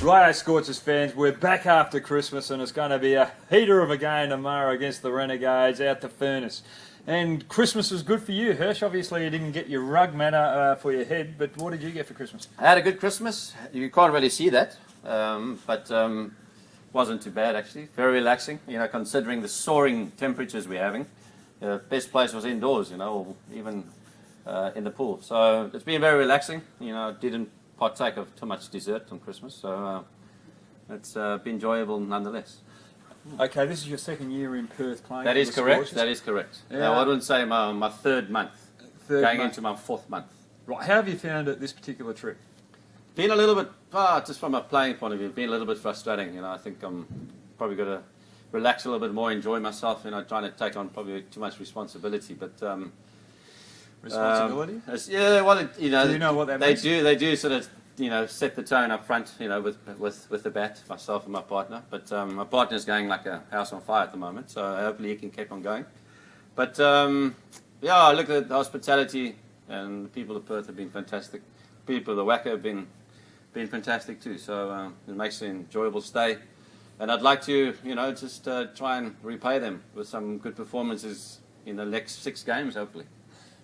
Righto, Scorchers fans, we're back after Christmas and it's going to be a heater of a game tomorrow against the Renegades out the Furnace. And Christmas was good for you, Hirsch. Obviously you didn't get your rug matter for your head, but what did you get for Christmas? I had a good Christmas. You can't really see that, but wasn't too bad actually. Very relaxing, considering the soaring temperatures we're having. The best place was indoors, or even in the pool. So it's been very relaxing. Didn't partake of too much dessert on Christmas, so it's been enjoyable nonetheless. Okay, this is your second year in Perth playing. That is correct. Scorchers. That is correct. Yeah. I wouldn't say my third month, into my fourth month. Right, how have you found it this particular trip? Been a little bit, just from a playing point of view, been a little bit frustrating. I think I'm probably going to relax a little bit more, enjoy myself. Trying to take on probably too much responsibility, but. Responsibility? Yeah, well, do you know what that means? They do sort of, set the tone up front, with the bat, myself and my partner. But my partner's going like a house on fire at the moment, so hopefully he can keep on going. But I look at the hospitality, and the people of Perth have been fantastic. People of the WACA have been fantastic too. So it makes it an enjoyable stay. And I'd like to, just try and repay them with some good performances in the next 6 games, hopefully.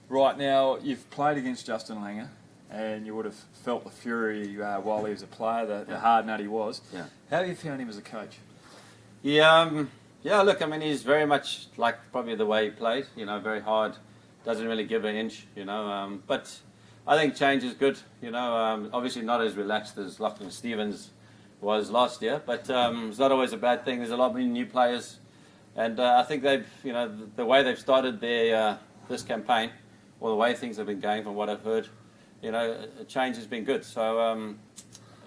Right, now you've played against Justin Langer and you would have felt the fury while he was a player, the hard nut he was. Yeah. How have you found him as a coach? Look, he's very much like probably the way he played, very hard, doesn't really give an inch, but I think change is good, obviously not as relaxed as Lachlan Stevens was last year, but it's not always a bad thing. There's a lot of new players, and I think they've, the way they've started their this campaign, or the way things have been going from what I've heard, a change has been good. So,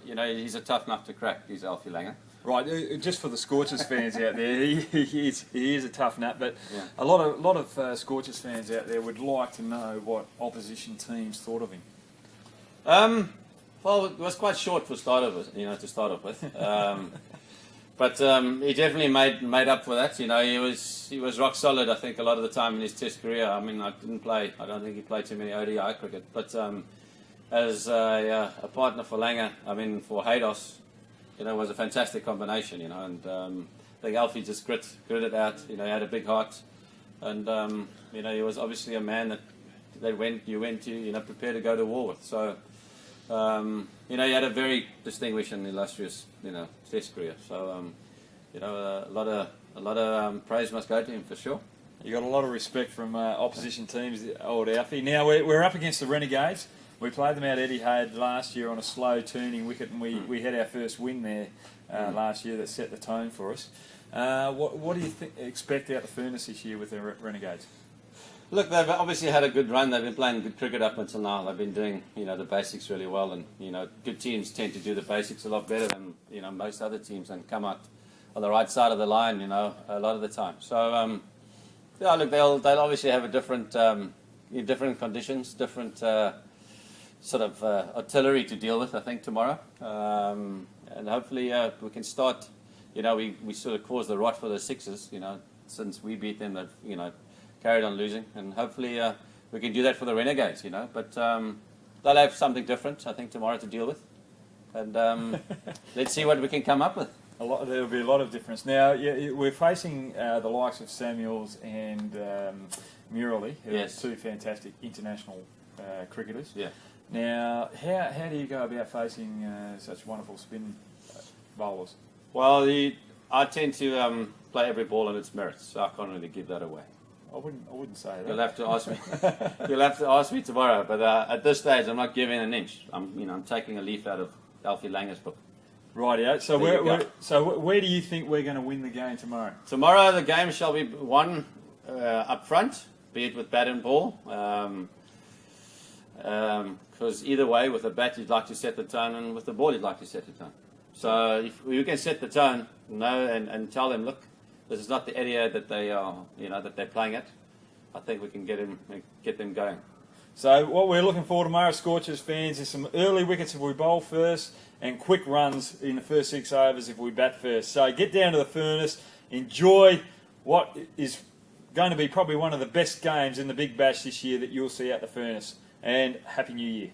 he's a tough nut to crack, he's Alfie Langer. Right, just for the Scorchers fans out there, he is a tough nut, but yeah. a lot of Scorchers fans out there would like to know what opposition teams thought of him. Well, it was quite short to start off with. But he definitely made up for that. He was rock solid. I think a lot of the time in his Test career. I didn't play. I don't think he played too many ODI cricket. But as a partner for Langer, for Haydos, was a fantastic combination. And I think Alfie just grit it out. He had a big heart, and he was obviously a man that you went to prepared to go to war with. So. He had a very distinguished and illustrious, Test career. So, a lot of praise must go to him for sure. You got a lot of respect from opposition teams, old Alfie. Now we're up against the Renegades. We played them out Etihad last year on a slow turning wicket, and we had our first win there last year that set the tone for us. What do you expect out the Furnace this year with the Renegades? Look, they've obviously had a good run. They've been playing good cricket up until now. They've been doing, the basics really well, and good teams tend to do the basics a lot better than most other teams and come out on the right side of the line, a lot of the time. So, look, they'll obviously have a different conditions, different sort of artillery to deal with. I think tomorrow, and hopefully we can start. We sort of caused the rot for the Sixers. Since we beat them, they've carried on losing, and hopefully we can do that for the Renegades, but they'll have something different, I think, tomorrow to deal with, and let's see what we can come up with. There'll be a lot of difference. Now, we're facing the likes of Samuels and Murali, who are 2 fantastic international cricketers. Yeah. Now, how do you go about facing such wonderful spin bowlers? Well, I tend to play every ball on its merits, so I can't really give that away. I wouldn't say that. You'll have to ask me. You'll have to ask me tomorrow. But at this stage, I'm not giving an inch. I'm taking a leaf out of Alfie Langer's book. Rightio. So where do you think we're going to win the game tomorrow? Tomorrow, the game shall be won up front, be it with bat and ball. Because either way, with the bat, you'd like to set the tone, and with the ball, you'd like to set the tone. So if you can set the tone, and tell them, look, this is not the area that they are, that they're playing at. I think we can get them going. So what we're looking for tomorrow, Scorchers fans, is some early wickets if we bowl first, and quick runs in the first 6 overs if we bat first. So get down to the Furnace, enjoy what is going to be probably one of the best games in the Big Bash this year that you'll see at the Furnace, and Happy New Year.